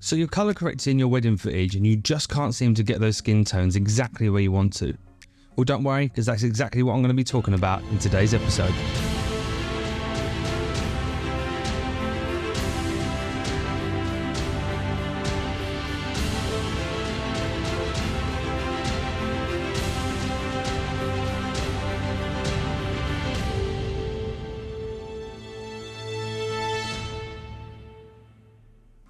So you're color correcting your wedding footage and you just can't seem to get those skin tones exactly where you want to. Well, don't worry, because that's exactly what I'm going to be talking about in today's episode.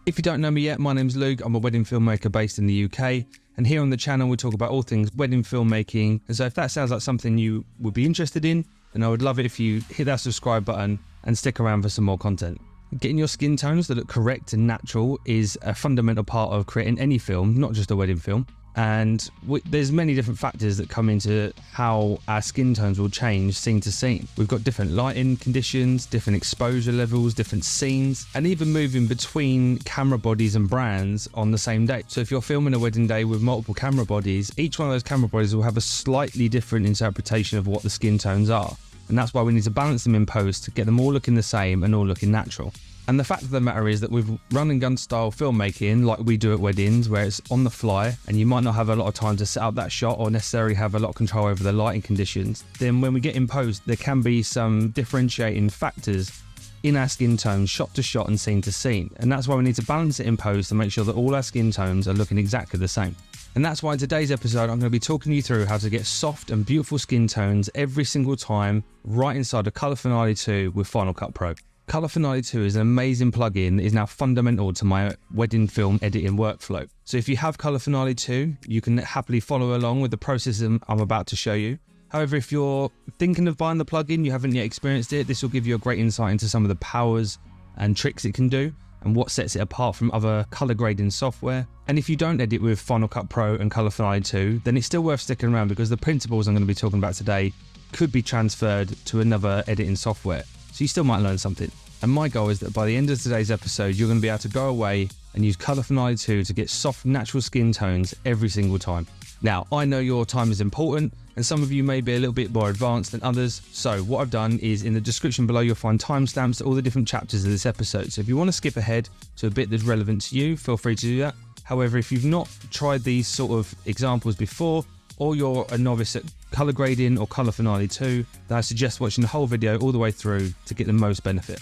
If you don't know me yet, my name's Luke. I'm a wedding filmmaker based in the UK, and here on the channel we talk about all things wedding filmmaking. And so if that sounds like something you would be interested in, then I would love it if you hit that subscribe button and stick around for some more content. Getting your skin tones that look correct and natural is a fundamental part of creating any film, not just a wedding film. And there's many different factors that come into how our skin tones will change scene to scene. We've got different lighting conditions, different exposure levels, different scenes, and even moving between camera bodies and brands on the same day. So if you're filming a wedding day with multiple camera bodies, each one of those camera bodies will have a slightly different interpretation of what the skin tones are. And that's why we need to balance them in post to get them all looking the same and all looking natural. And the fact of the matter is that with run and gun style filmmaking, like we do at weddings, where it's on the fly and you might not have a lot of time to set up that shot or necessarily have a lot of control over the lighting conditions, then when we get in post, there can be some differentiating factors in our skin tones shot to shot and scene to scene. And that's why we need to balance it in post to make sure that all our skin tones are looking exactly the same. And that's why in today's episode, I'm going to be talking you through how to get soft and beautiful skin tones every single time right inside of Color Finale 2 with Final Cut Pro. Color Finale 2 is an amazing plugin that is now fundamental to my wedding film editing workflow. So if you have Color Finale 2, you can happily follow along with the process I'm about to show you. However, if you're thinking of buying the plugin, you haven't yet experienced it, this will give you a great insight into some of the powers and tricks it can do and what sets it apart from other color grading software. And if you don't edit with Final Cut Pro and Color Finale 2, then it's still worth sticking around because the principles I'm going to be talking about today could be transferred to another editing software. So you still might learn something. And my goal is that by the end of today's episode, you're going to be able to go away and use Color Finale 2 to get soft, natural skin tones every single time. Now, I know your time is important, and some of you may be a little bit more advanced than others. So what I've done is in the description below, you'll find timestamps to all the different chapters of this episode. So if you want to skip ahead to a bit that's relevant to you, feel free to do that. However, if you've not tried these sort of examples before, or you're a novice at color grading or Color Finale 2, then I suggest watching the whole video all the way through to get the most benefit.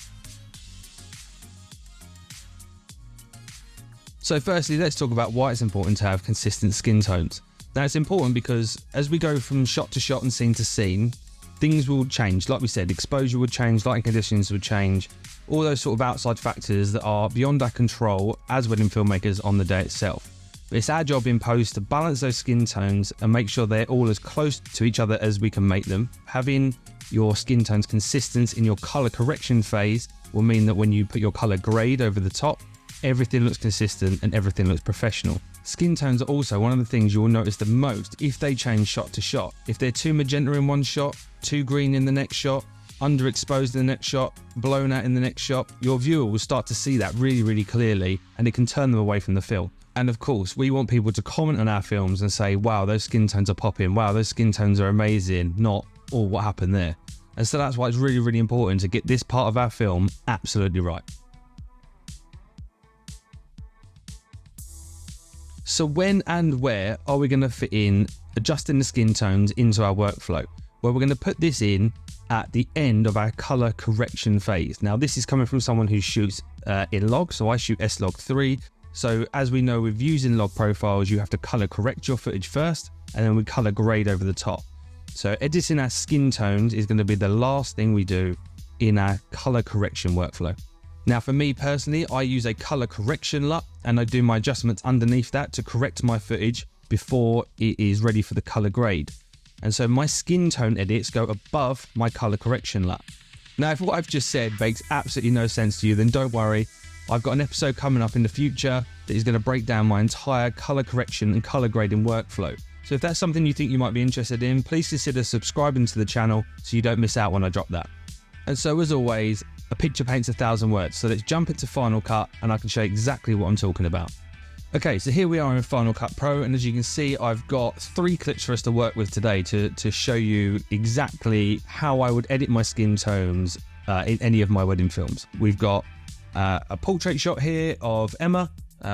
So firstly, let's talk about why it's important to have consistent skin tones. Now it's important because as we go from shot to shot and scene to scene, things will change. Like we said, exposure would change, lighting conditions would change, all those sort of outside factors that are beyond our control as wedding filmmakers on the day itself. But it's our job in post to balance those skin tones and make sure they're all as close to each other as we can make them. Having your skin tones consistent in your color correction phase will mean that when you put your color grade over the top, everything looks consistent and everything looks professional. Skin tones are also one of the things you will notice the most if they change shot to shot. If they're too magenta in one shot, too green in the next shot, underexposed in the next shot, blown out in the next shot, your viewer will start to see that really, really clearly, and it can turn them away from the film. And of course, we want people to comment on our films and say, wow, those skin tones are popping, wow, those skin tones are amazing, not, oh, what happened there? And so that's why it's really, really important to get this part of our film absolutely right. So when and where are we going to fit in adjusting the skin tones into our workflow? Well, we're going to put this in at the end of our color correction phase. Now, this is coming from someone who shoots in log, so I shoot S-Log 3. So as we know with using log profiles, you have to color correct your footage first, and then we color grade over the top. So editing our skin tones is going to be the last thing we do in our color correction workflow. Now for me personally, I use a color correction LUT and I do my adjustments underneath that to correct my footage before it is ready for the color grade. And so my skin tone edits go above my color correction LUT. Now if what I've just said makes absolutely no sense to you, then don't worry. I've got an episode coming up in the future that is going to break down my entire color correction and color grading workflow. So if that's something you think you might be interested in, please consider subscribing to the channel so you don't miss out when I drop that. And so as always, a picture paints 1,000 words. So let's jump into Final Cut and I can show you exactly what I'm talking about. Okay, so here we are in Final Cut Pro, and as you can see, I've got 3 clips for us to work with today to show you exactly how I would edit my skin tones in any of my wedding films. We've got a portrait shot here of Emma,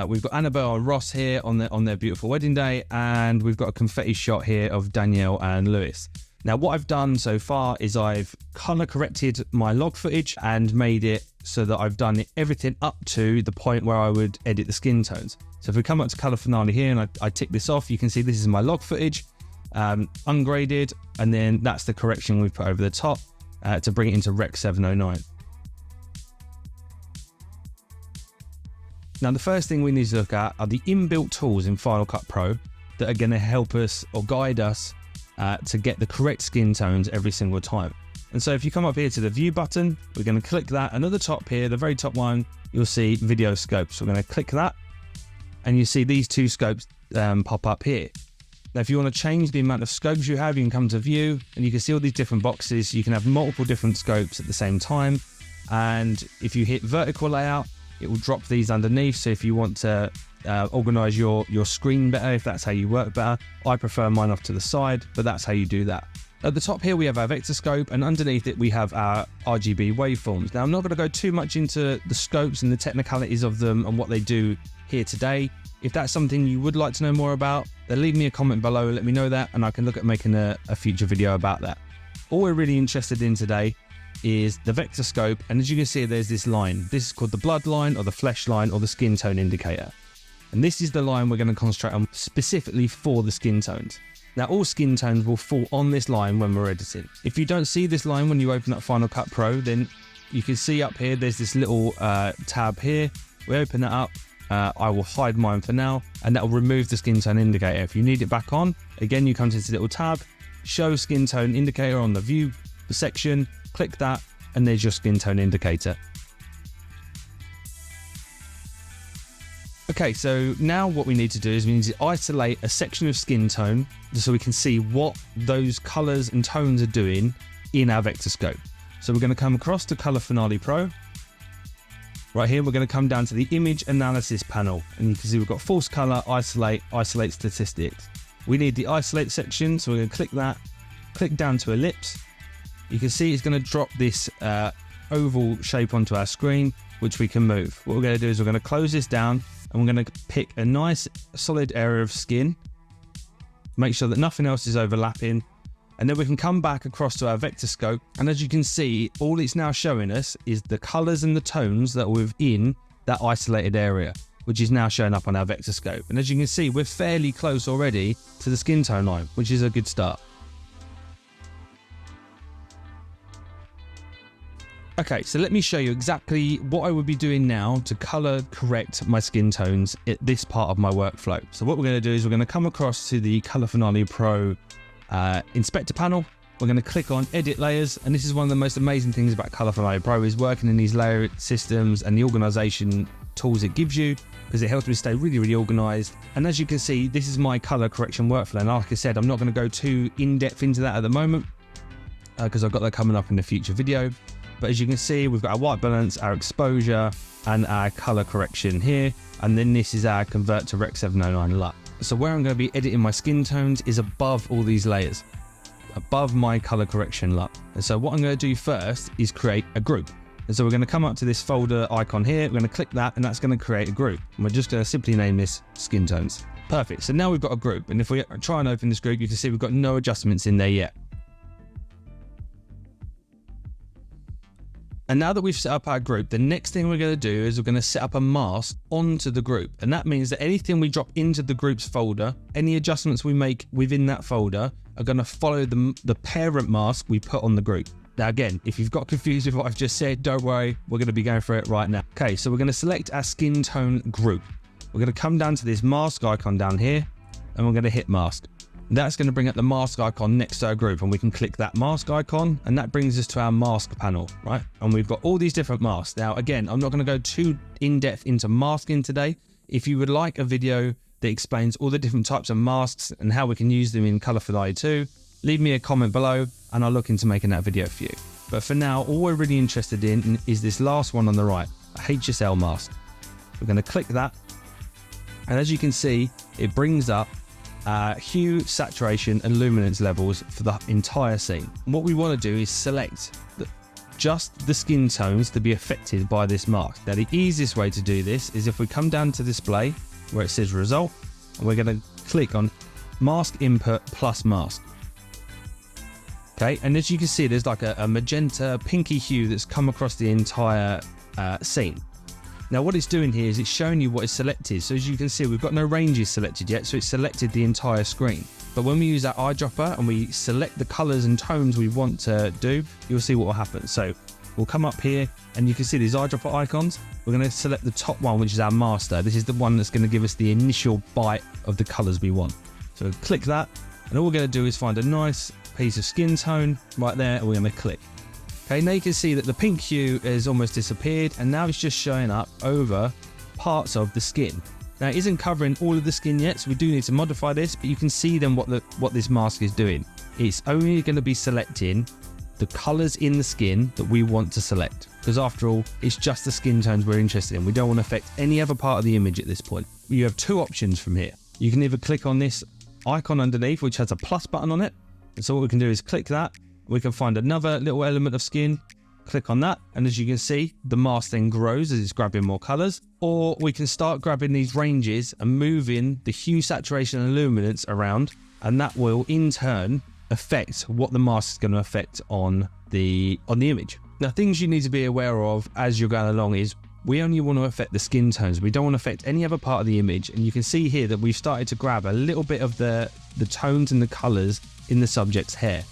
We've got Annabelle and Ross here on their beautiful wedding day, and we've got a confetti shot here of Danielle and Lewis. Now, what I've done so far is I've color corrected my log footage and made it so that I've done everything up to the point where I would edit the skin tones. So if we come up to color finale here and I tick this off, you can see this is my log footage, ungraded, and then that's the correction we've put over the top to bring it into Rec 709. Now, the first thing we need to look at are the inbuilt tools in Final Cut Pro that are going to help us or guide us to get the correct skin tones every single time. And so if you come up here to the view button, we're going to click that, and at the top here, the very top one, you'll see video scopes. We're going to click that, and you see these two scopes pop up here. Now, if you want to change the amount of scopes you have, you can come to view, and you can see all these different boxes. You can have multiple different scopes at the same time, and if you hit vertical layout, it will drop these underneath. So if you want to organize your screen better, if that's how you work better, I prefer mine off to the side, but that's how you do that. At the top here, we have our vector scope, and underneath it, we have our RGB waveforms. Now, I'm not going to go too much into the scopes and the technicalities of them and what they do here today. If that's something you would like to know more about, then leave me a comment below, let me know that, and I can look at making a future video about that. All we're really interested in today is the vector scope, and as you can see, there's this line. This is called the blood line or the flesh line or the skin tone indicator. And this is the line we're going to concentrate on specifically for the skin tones. Now, all skin tones will fall on this line when we're editing. If you don't see this line when you open up Final Cut Pro, then you can see up here, there's this little tab here. We open that up. I will hide mine for now, and that will remove the skin tone indicator. If you need it back on, again, you come to this little tab, show skin tone indicator on the view section, click that, and there's your skin tone indicator. Okay, so now what we need to do is we need to isolate a section of skin tone so we can see what those colors and tones are doing in our vector scope. So we're going to come across to Color Finale Pro. Right here, we're going to come down to the image analysis panel, and you can see we've got false color, isolate statistics. We need the isolate section, so we're going to click that, click down to ellipse. You can see it's going to drop this oval shape onto our screen, which we can move. What we're going to do is we're going to close this down, and we're going to pick a nice solid area of skin, make sure that nothing else is overlapping, and then we can come back across to our vector scope, and as you can see, all it's now showing us is the colors and the tones that are within that isolated area, which is now showing up on our vector scope. And as you can see, we're fairly close already to the skin tone line, which is a good start. Okay, so let me show you exactly what I would be doing now to color correct my skin tones at this part of my workflow. So what we're going to do is we're going to come across to the Color Finale Pro inspector panel. We're going to click on edit layers, and this is one of the most amazing things about Color Finale Pro is working in these layer systems and the organization tools it gives you, because it helps me stay really organized. And as you can see, this is my color correction workflow, and like I said, I'm not going to go too in-depth into that at the moment because I've got that coming up in a future video. But as you can see, we've got our white balance, our exposure, and our color correction here. And then this is our convert to Rec 709 LUT. So where I'm going to be editing my skin tones is above all these layers, above my color correction LUT. And so what I'm going to do first is create a group. And so we're going to come up to this folder icon here. We're going to click that, and that's going to create a group. And we're just going to simply name this skin tones. Perfect. So now we've got a group. And if we try and open this group, you can see we've got no adjustments in there yet. And now that we've set up our group, the next thing we're going to do is we're going to set up a mask onto the group. And that means that anything we drop into the groups folder, any adjustments we make within that folder are going to follow the parent mask we put on the group. Now again, if you've got confused with what I've just said, don't worry, we're going to be going through it right now. Okay, so we're going to select our skin tone group. We're going to come down to this mask icon down here, and we're going to hit mask. That's going to bring up the mask icon next to our group, and we can click that mask icon, and that brings us to our mask panel, right? And we've got all these different masks. Now, again, I'm not going to go too in-depth into masking today. If you would like a video that explains all the different types of masks and how we can use them in Color Finale 2, leave me a comment below, and I'll look into making that video for you. But for now, all we're really interested in is this last one on the right, a HSL mask. We're going to click that, and as you can see, it brings up hue, saturation, and luminance levels for the entire scene. What we want to do is select just the skin tones to be affected by this mask. Now the easiest way to do this is if we come down to display where it says result, and we're going to click on mask input plus mask. Okay, and as you can see, there's like a magenta pinky hue that's come across the entire scene. Now what it's doing here is it's showing you what is selected. So as you can see, we've got no ranges selected yet, so it's selected the entire screen. But when we use that eyedropper and we select the colors and tones we want to do, you'll see what will happen. So we'll come up here and you can see these eyedropper icons. We're going to select the top one, which is our master. This is the one that's going to give us the initial bite of the colors we want. So click that, and all we're going to do is find a nice piece of skin tone right there, and we're going to click. Okay, now you can see that the pink hue has almost disappeared, and now it's just showing up over parts of the skin. Now it isn't covering all of the skin yet, so we do need to modify this, but you can see then what this mask is doing. It's only going to be selecting the colors in the skin that we want to select, because after all, it's just the skin tones we're interested in. We don't want to affect any other part of the image at this point. You have two options from here. You can either click on this icon underneath, which has a plus button on it, and so what we can do is click that. We can find another little element of skin, click on that, and as you can see, the mask then grows as it's grabbing more colors. Or we can start grabbing these ranges and moving the hue, saturation and luminance around, and that will in turn affect what the mask is going to affect on the image. Now things you need to be aware of as you're going along is we only want to affect the skin tones. We don't want to affect any other part of the image. And you can see here that we've started to grab a little bit of the tones and the colors in the subject's hair.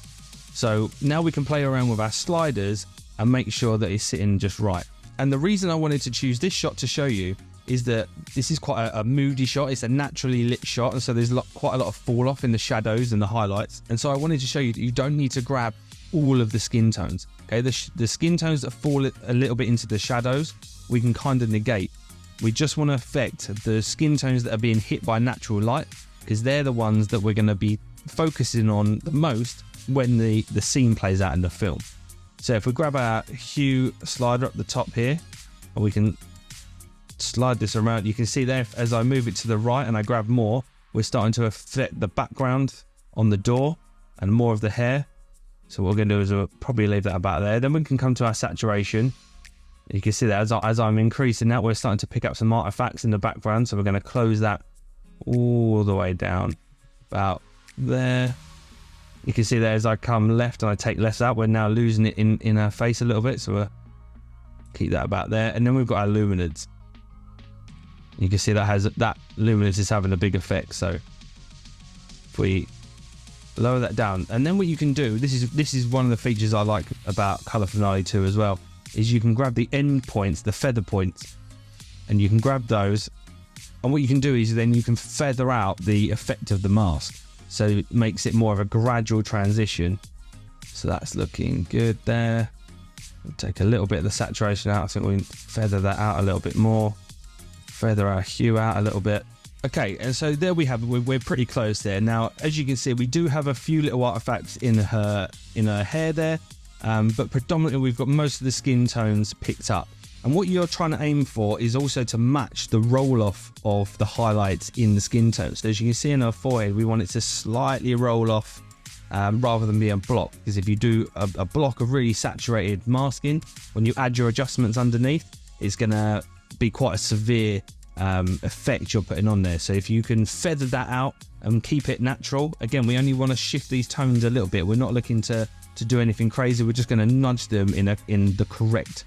So now we can play around with our sliders and make sure that it's sitting just right. And the reason I wanted to choose this shot to show you is that this is quite a moody shot. It's a naturally lit shot, and so there's quite a lot of fall off in the shadows and the highlights. And so I wanted to show you that you don't need to grab all of the skin tones. Okay, the skin tones that fall a little bit into the shadows, we can kind of negate. We just want to affect the skin tones that are being hit by natural light, because they're the ones that we're going to be focusing on the most when the scene plays out in the film. So if we grab our hue slider up the top here, and we can slide this around, you can see there as I move it to the right and I grab more, we're starting to affect the background on the door and more of the hair. So what we're going to do is we'll probably leave that about there. Then we can come to our saturation. You can see that as I'm increasing that, we're starting to pick up some artifacts in the background. So we're going to close that all the way down about there. You can see there as I come left and I take less out, we're now losing it in our face a little bit. So we'll keep that about there. And then we've got our luminance. You can see that luminance is having a big effect. So if we lower that down, and then what you can do, this is one of the features I like about Color Finale 2 as well, is you can grab the end points, the feather points, and you can grab those, and what you can do is then you can feather out the effect of the mask, so it makes it more of a gradual transition. So that's looking good there. We'll take a little bit of the saturation out. I think we can feather that out a little bit more, feather our hue out a little bit. Okay, and so there we have it. We're pretty close there. Now, as you can see, we do have a few little artifacts in her hair there, but predominantly we've got most of the skin tones picked up. And what you're trying to aim for is also to match the roll-off of the highlights in the skin tones. So as you can see in her forehead, we want it to slightly roll off rather than be a block. Because if you do a block of really saturated masking, when you add your adjustments underneath, it's going to be quite a severe effect you're putting on there. So if you can feather that out and keep it natural, again, we only want to shift these tones a little bit. We're not looking to do anything crazy. We're just going to nudge them in the correct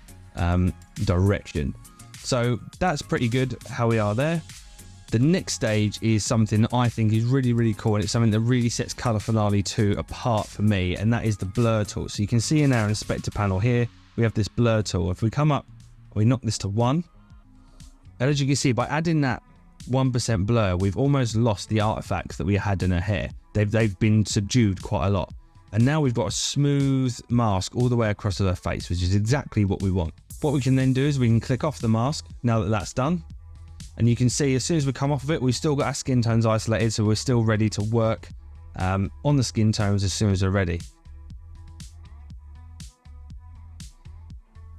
direction. So that's pretty good how we are there. The next stage is something that I think is really, really cool, and it's something that really sets Color Finale 2 apart for me, and that is the blur tool. So you can see in our inspector panel here, we have this blur tool. If we come up, we knock this to 1, and as you can see, by adding that 1% blur, we've almost lost the artifacts that we had in her hair. They've been subdued quite a lot. And now we've got a smooth mask all the way across her face, which is exactly what we want. What we can then do is we can click off the mask now that that's done. And you can see as soon as we come off of it, we've still got our skin tones isolated, so we're still ready to work on the skin tones as soon as they're ready.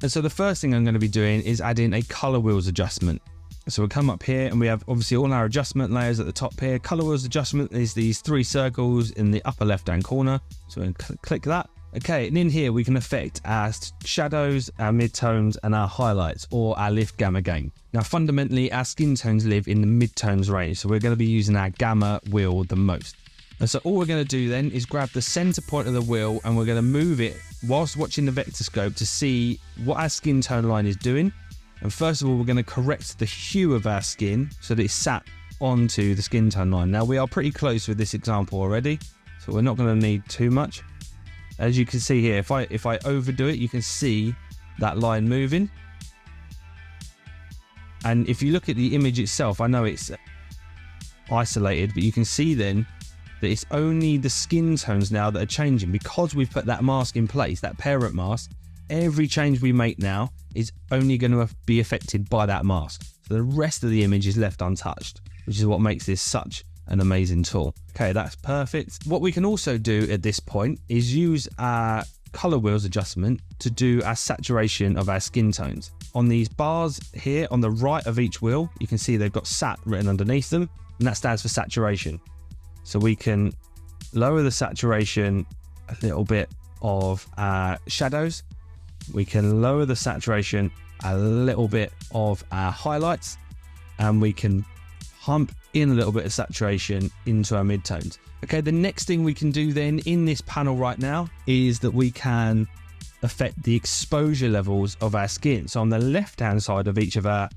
And so the first thing I'm going to be doing is adding a color wheels adjustment. So we'll come up here and we have obviously all our adjustment layers at the top here. Color wheels adjustment is these 3 circles in the upper left hand corner. So we'll click that. Okay, and in here we can affect our shadows, our midtones, and our highlights, or our lift gamma gain. Now fundamentally our skin tones live in the midtones range, so we're going to be using our gamma wheel the most. And so all we're going to do then is grab the center point of the wheel and we're going to move it whilst watching the vectorscope to see what our skin tone line is doing. And first of all, we're going to correct the hue of our skin so that it's sat onto the skin tone line. Now we are pretty close with this example already, so we're not going to need too much. As you can see here, if I overdo it, you can see that line moving. And if you look at the image itself, I know it's isolated, but you can see then that it's only the skin tones now that are changing because we've put that mask in place, that parent mask. Every change we make now is only going to be affected by that mask. So the rest of the image is left untouched, which is what makes this such an amazing tool. Okay, that's perfect. What we can also do at this point is use our color wheels adjustment to do our saturation of our skin tones. On these bars here on the right of each wheel, you can see they've got sat written underneath them, and that stands for saturation. So we can lower the saturation a little bit of our shadows. We can lower the saturation a little bit of our highlights, and we can pump in a little bit of saturation into our midtones. Okay, the next thing we can do then in this panel right now is that we can affect the exposure levels of our skin. So on the left hand side of each of our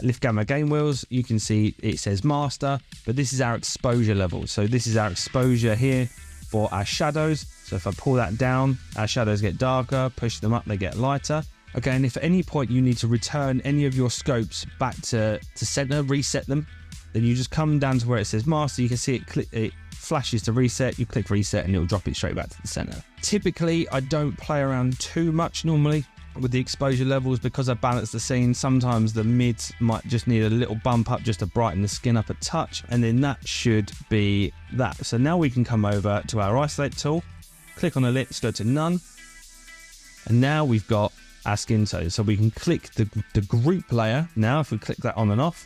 lift gamma gain wheels, you can see it says master, but this is our exposure level. So this is our exposure here for our shadows. So if I pull that down, our shadows get darker, push them up, they get lighter. Okay, and if at any point you need to return any of your scopes back to center, reset them, then you just come down to where it says master. You can see it flashes to reset. You click reset and it'll drop it straight back to the center. Typically, I don't play around too much normally with the exposure levels because I balance the scene. Sometimes the mids might just need a little bump up just to brighten the skin up a touch, and then that should be that. So now we can come over to our isolate tool, click on the lips, go to none, and now we've got our skin tones. So we can click the group layer. Now if we click that on and off,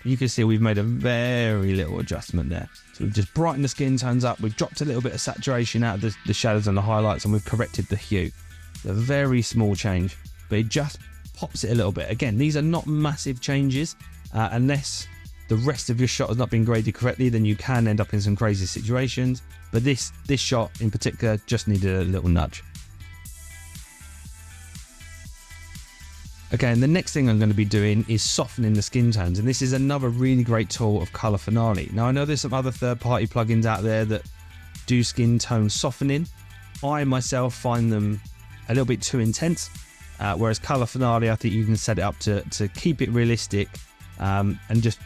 you can see we've made a very little adjustment there. So we've just brightened the skin tones up, we've dropped a little bit of saturation out of the shadows and the highlights, and we've corrected the hue. A very small change, but it just pops it a little bit. Again, these are not massive changes, unless the rest of your shot has not been graded correctly, then you can end up in some crazy situations. But this shot in particular just needed a little nudge. Okay, and the next thing I'm going to be doing is softening the skin tones, and this is another really great tool of Color Finale. Now I know there's some other third-party plugins out there that do skin tone softening. I myself find them a little bit too intense, whereas Color Finale, I think you can set it up to keep it realistic, and just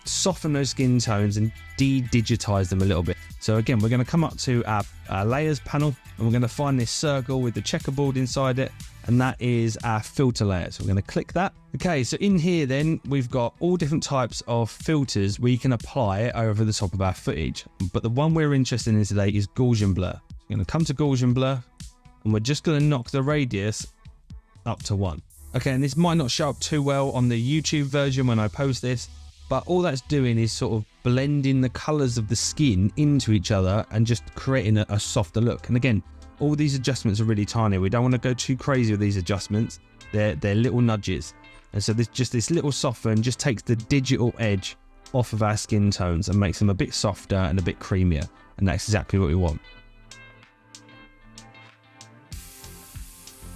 soften those skin tones and de-digitize them a little bit. So again, we're going to come up to our layers panel, and we're going to find this circle with the checkerboard inside it, and that is our filter layer. So we're going to click that. Okay, so in here then we've got all different types of filters we can apply over the top of our footage, but the one we're interested in today is Gaussian blur. We're going to come to Gaussian blur, and we're just going to knock the radius up to 1. Okay, and this might not show up too well on the YouTube version when I post this, but all that's doing is sort of blending the colors of the skin into each other and just creating a softer look. And again, all these adjustments are really tiny. We don't want to go too crazy with these adjustments. They're little nudges. And so this little soften just takes the digital edge off of our skin tones and makes them a bit softer and a bit creamier. And that's exactly what we want.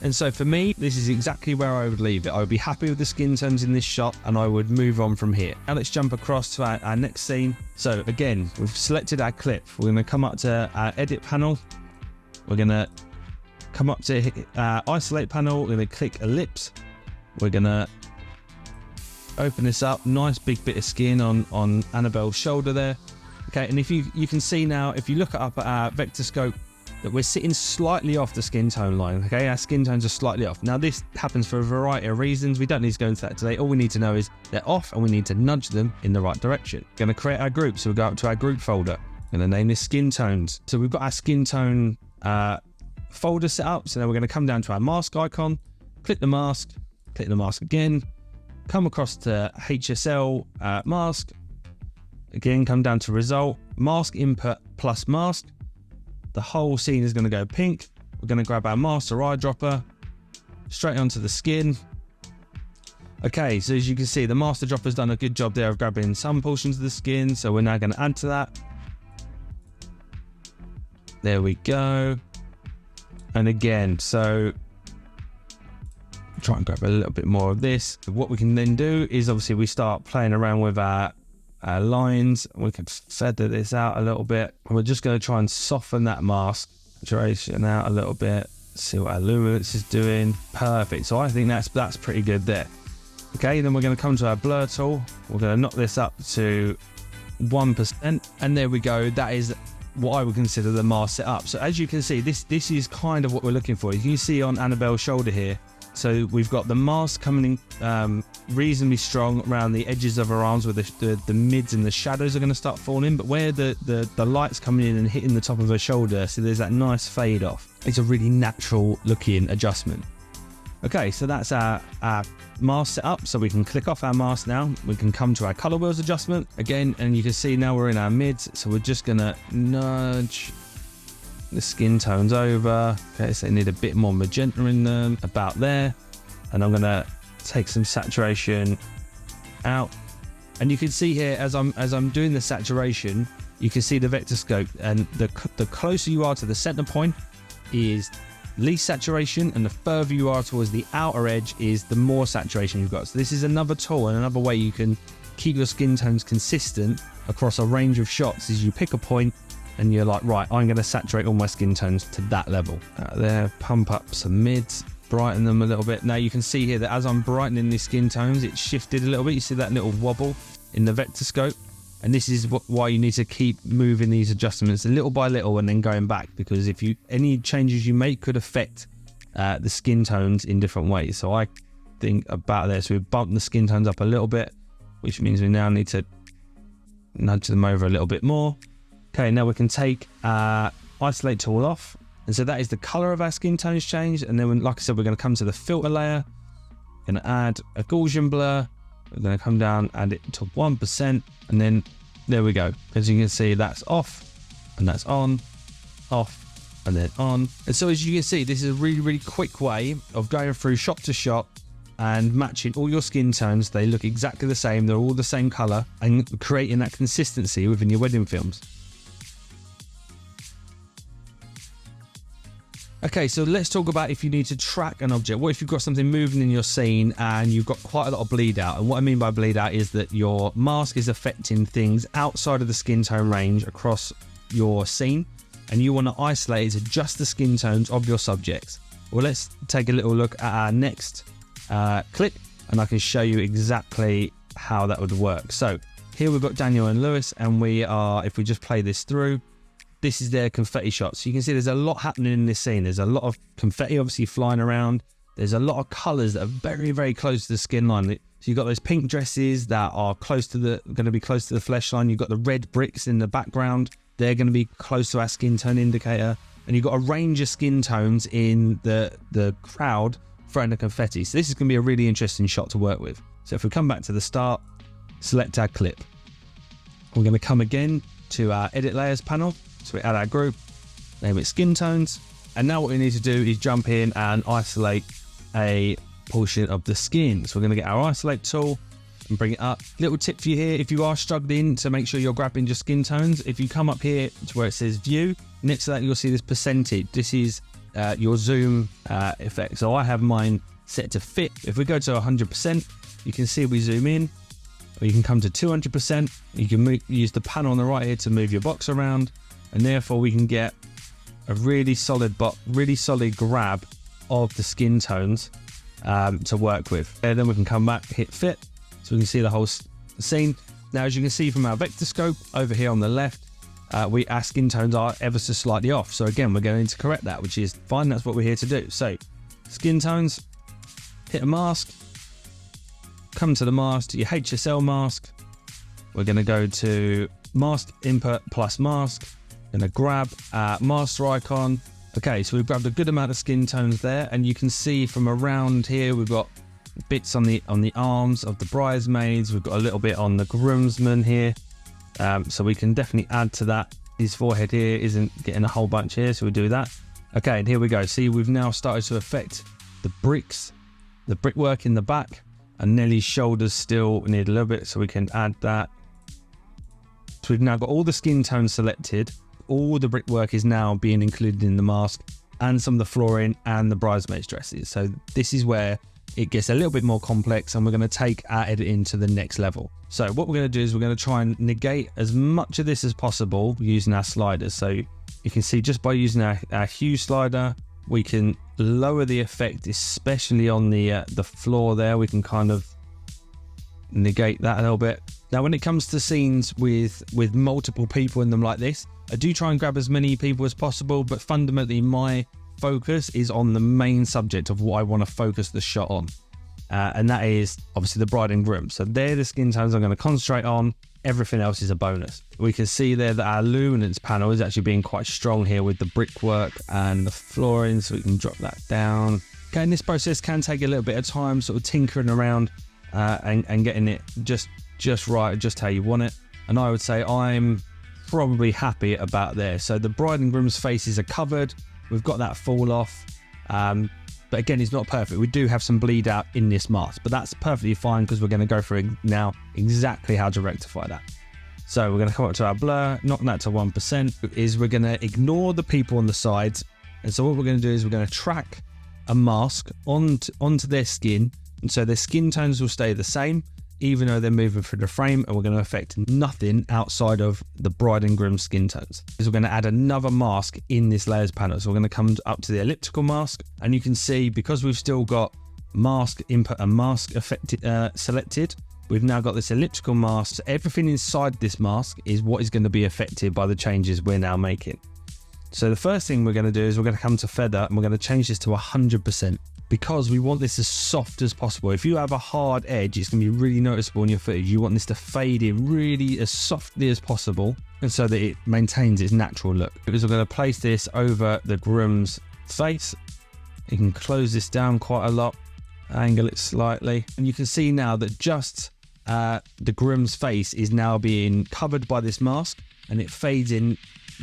And so for me, this is exactly where I would leave it. I would be happy with the skin tones in this shot, and I would move on from here. Now let's jump across to our next scene. So again, we've selected our clip. We're going to come up to our edit panel. We're going to come up to our isolate panel. We're going to click ellipse. We're going to open this up. Nice big bit of skin on Annabelle's shoulder there. Okay, and if you can see now, if you look up at our vectorscope, that we're sitting slightly off the skin tone line. Okay, our skin tones are slightly off. Now this happens for a variety of reasons. We don't need to go into that today. All we need to know is they're off, and we need to nudge them in the right direction. We're going to create our group, so we'll go up to our group folder. I'm going to name this skin tones. So we've got our skin tone folder set up. So now we're going to come down to our mask icon, click the mask again, come across to HSL mask, again come down to result, mask input plus mask. The whole scene is going to go pink. we're going to grab our master eyedropper, straight onto the skin. Okay, so as you can see, the master dropper's done a good job there of grabbing some portions of the skin. So we're now going to add to that. There we go. And again, so try and grab a little bit more of this. What we can then do is obviously we start playing around with our lines. We can feather this out a little bit. We're just going to try and soften that mask saturation out a little bit. See what our luminance is doing. Perfect. So I think that's pretty good there. Okay, then we're going to come to our blur tool. We're going to knock this up to 1%, and there we go. That is what I would consider the mask setup. So as you can see, this is kind of what we're looking for. You can see on Annabelle's shoulder here. So we've got the mask coming in reasonably strong around the edges of her arms, where the mids and the shadows are going to start falling. But where the light's coming in and hitting the top of her shoulder, so there's that nice fade off. It's a really natural looking adjustment. Okay, so that's our mask set up. So we can click off our mask now. We can come to our color wheels adjustment again, and you can see now we're in our mids. So we're just gonna nudge the skin tones over. Okay, so they need a bit more magenta in them, about there. And I'm gonna take some saturation out. And you can see here as I'm doing the saturation, you can see the vector scope, and the closer you are to the center point is least saturation, and the further you are towards the outer edge is the more saturation you've got. So this is another tool and another way you can keep your skin tones consistent across a range of shots. Is you pick a point and you're like, right, I'm going to saturate all my skin tones to that level. There, pump up some mids, brighten them a little bit. Now you can see here that as I'm brightening these skin tones, it's shifted a little bit. You see that little wobble in the vector scope. And this is why you need to keep moving these adjustments a little by little and then going back, because if any changes you make could affect the skin tones in different ways. So I think about this, we've bumped the skin tones up a little bit, which means we now need to nudge them over a little bit more. Okay, now we can take our isolate tool off. And so that is the color of our skin tones changed. And then, like I said, we're going to come to the filter layer, going to add a Gaussian blur. We're going to come down, add it to 1%, and then there we go. As you can see, that's off, and that's on, off, and then on. And so as you can see, this is a really, really quick way of going through shot to shot and matching all your skin tones. They look exactly the same. They're all the same color, and creating that consistency within your wedding films. Okay, so let's talk about if you need to track an object. What if you've got something moving in your scene and you've got quite a lot of bleed out? And what I mean by bleed out is that your mask is affecting things outside of the skin tone range across your scene, and you want to isolate it to just the skin tones of your subjects. Well, let's take a little look at our next clip, and I can show you exactly how that would work. So here we've got Daniel and Lewis, and we are, if we just play this through, this is their confetti shot. So you can see there's a lot happening in this scene. There's a lot of confetti obviously flying around. There's a lot of colors that are very, very close to the skin line. So you've got those pink dresses that are going to be close to the flesh line. You've got the red bricks in the background. They're going to be close to our skin tone indicator. And you've got a range of skin tones in the crowd throwing the confetti. So this is going to be a really interesting shot to work with. So if we come back to the start, select our clip. We're going to come again to our edit layers panel. So we add our group, name it skin tones. And now what we need to do is jump in and isolate a portion of the skin. So we're going to get our isolate tool and bring it up. Little tip for you here, if you are struggling to make sure you're grabbing just skin tones, if you come up here to where it says view, next to that you'll see this percentage. This is your zoom effect. So I have mine set to fit. If we go to 100%, you can see we zoom in, or you can come to 200%. You can use the panel on the right here to move your box around. And therefore we can get a really solid grab of the skin tones to work with. And then we can come back, hit fit, so we can see the whole scene. Now, as you can see from our vector scope over here on the left, our skin tones are ever so slightly off. So again, we're going to correct that, which is fine. That's what we're here to do. So skin tones, hit a mask, come to the mask, your HSL mask. We're going to go to mask input plus mask. Gonna grab our master icon. Okay, so we've grabbed a good amount of skin tones there, and you can see from around here we've got bits on the arms of the bridesmaids. We've got a little bit on the groomsmen here, so we can definitely add to that. His forehead here isn't getting a whole bunch here, so we do that. Okay, and here we go. See, we've now started to affect the bricks, the brickwork in the back, and Nellie's shoulders still need a little bit, so we can add that. So we've now got all the skin tones selected. All the brickwork is now being included in the mask, and some of the flooring and the bridesmaids' dresses. So this is where it gets a little bit more complex, and we're going to take our editing to the next level. So what we're going to do is we're going to try and negate as much of this as possible using our sliders. So you can see just by using our hue slider, we can lower the effect, especially on the floor there. We can kind of negate that a little bit. Now, when it comes to scenes with multiple people in them like this, I do try and grab as many people as possible, but fundamentally my focus is on the main subject of what I want to focus the shot on. And that is obviously the bride and groom. So they're the skin tones I'm going to concentrate on. Everything else is a bonus. We can see there that our luminance panel is actually being quite strong here with the brickwork and the flooring, so we can drop that down. Okay, and this process can take a little bit of time, sort of tinkering around and getting it just right, just how you want it. And I would say I'm probably happy about there. So the bride and groom's faces are covered. We've got that fall off. But again, it's not perfect. We do have some bleed out in this mask, but that's perfectly fine because we're going to go through now exactly how to rectify that. So we're going to come up to our blur, knock that to 1%, is we're going to ignore the people on the sides. And so what we're going to do is we're going to track a mask onto their skin. And so their skin tones will stay the same, even though they're moving through the frame, and we're going to affect nothing outside of the bride and groom skin tones. So we're going to add another mask in this layers panel. So we're going to come up to the elliptical mask, and you can see because we've still got mask input and mask affected selected, we've now got this elliptical mask. So everything inside this mask is what is going to be affected by the changes we're now making. So the first thing we're going to do is we're going to come to feather, and we're going to change this to 100%. Because we want this as soft as possible. If you have a hard edge, it's going to be really noticeable in your footage. You want this to fade in really as softly as possible, and so that it maintains its natural look. Because we're going to place this over the groom's face. You can close this down quite a lot, angle it slightly, and you can see now that just the groom's face is now being covered by this mask, and it fades in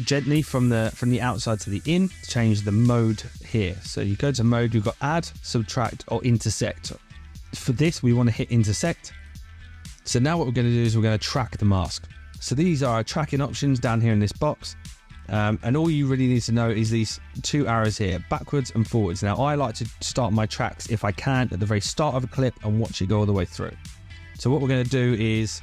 gently from the outside to the in. Change the mode here. So you go to mode, you've got add, subtract, or intersect. For this, we want to hit intersect. So now what we're going to do is we're going to track the mask. So these are our tracking options down here in this box. And all you really need to know is these two arrows here, backwards and forwards. Now I like to start my tracks, if I can, at the very start of a clip and watch it go all the way through. So what we're going to do is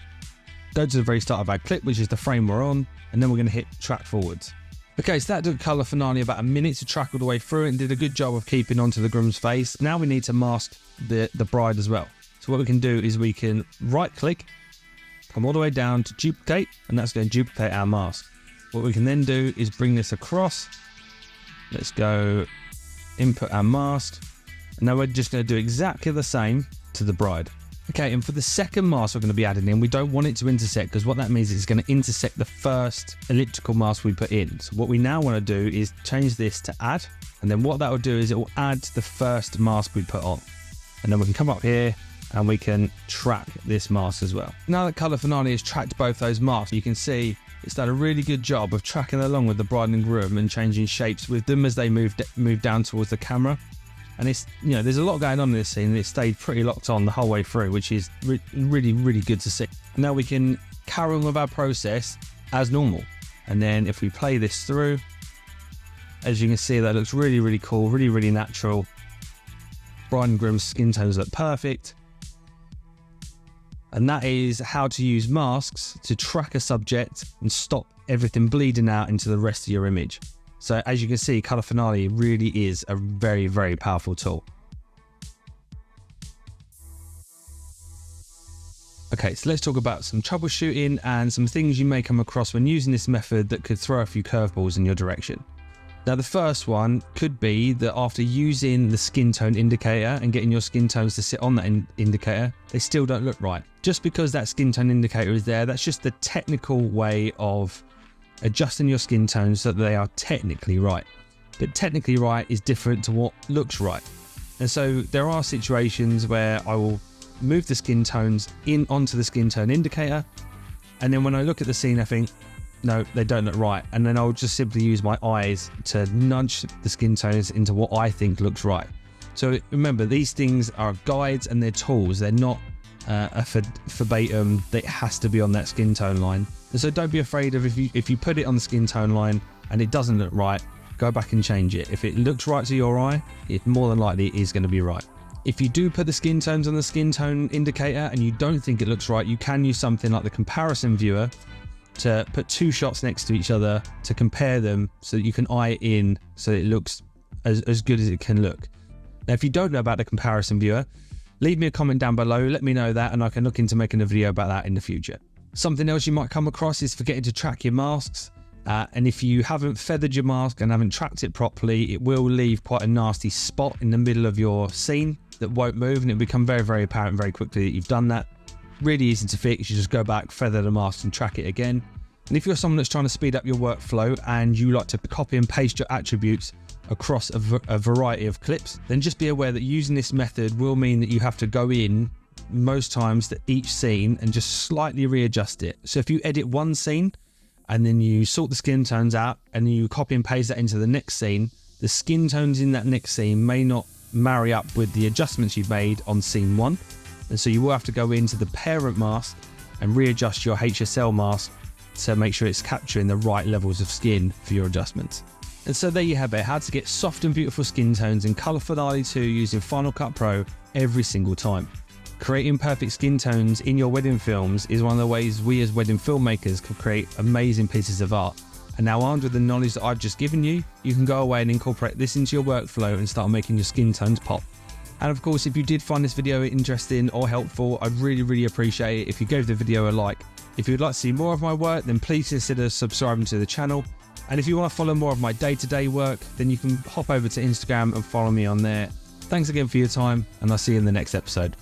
go to the very start of our clip, which is the frame we're on, and then we're going to hit track forwards. Okay, so that took colour finale about a minute to track all the way through it, and did a good job of keeping onto the groom's face. Now we need to mask the bride as well. So what we can do is we can right click, come all the way down to duplicate, and that's going to duplicate our mask. What we can then do is bring this across. Let's go input our mask. And now we're just going to do exactly the same to the bride. Okay, and for the second mask we're going to be adding in, we don't want it to intersect, because what that means is it's going to intersect the first elliptical mask we put in. So what we now want to do is change this to add, and then what that will do is it will add the first mask we put on. And then we can come up here and we can track this mask as well. Now that Colour Finale has tracked both those masks, you can see it's done a really good job of tracking along with the bride and groom and changing shapes with them as they move down towards the camera. And it's, you know, there's a lot going on in this scene, and it stayed pretty locked on the whole way through, which is really, really good to see. Now we can carry on with our process as normal. And then if we play this through, as you can see, that looks really, really cool, really, really natural. Bride and groom's skin tones look perfect. And that is how to use masks to track a subject and stop everything bleeding out into the rest of your image. So as you can see, Colour Finale really is a very, very powerful tool. Okay, so let's talk about some troubleshooting and some things you may come across when using this method that could throw a few curveballs in your direction. Now the first one could be that after using the skin tone indicator and getting your skin tones to sit on that indicator, they still don't look right. Just because that skin tone indicator is there, that's just the technical way of adjusting your skin tones so that they are technically right. But technically right is different to what looks right. And so there are situations where I will move the skin tones in onto the skin tone indicator, and then when I look at the scene I think, no, they don't look right. And then I'll just simply use my eyes to nudge the skin tones into what I think looks right. So remember, these things are guides and they're tools. They're not a verbatim that has to be on that skin tone line. And so don't be afraid of if you put it on the skin tone line and it doesn't look right, go back and change it. If it looks right to your eye, it more than likely is going to be right. If you do put the skin tones on the skin tone indicator and you don't think it looks right, you can use something like the comparison viewer to put two shots next to each other to compare them so that you can eye it in so it looks as good as it can look. Now, if you don't know about the comparison viewer, leave me a comment down below, let me know that, and I can look into making a video about that in the future. Something else you might come across is forgetting to track your masks. And if you haven't feathered your mask and haven't tracked it properly, it will leave quite a nasty spot in the middle of your scene that won't move, and it'll become very, very apparent very quickly that you've done that. Really easy to fix. You just go back, feather the mask and track it again. And if you're someone that's trying to speed up your workflow and you like to copy and paste your attributes across a variety of clips, then just be aware that using this method will mean that you have to go in most times to each scene and just slightly readjust it. So if you edit one scene and then you sort the skin tones out and then you copy and paste that into the next scene, the skin tones in that next scene may not marry up with the adjustments you've made on scene 1. And so you will have to go into the parent mask and readjust your HSL mask to make sure it's capturing the right levels of skin for your adjustments. And so there you have it, how to get soft and beautiful skin tones in Colour Fidelity 2 using Final Cut Pro every single time. Creating perfect skin tones in your wedding films is one of the ways we as wedding filmmakers can create amazing pieces of art. And now, armed with the knowledge that I've just given you, you can go away and incorporate this into your workflow and start making your skin tones pop. And of course, if you did find this video interesting or helpful, I'd really appreciate it if you gave the video a like. If you'd like to see more of my work, then please consider subscribing to the channel. And if you want to follow more of my day-to-day work, then you can hop over to Instagram and follow me on there. Thanks again for your time, and I'll see you in the next episode.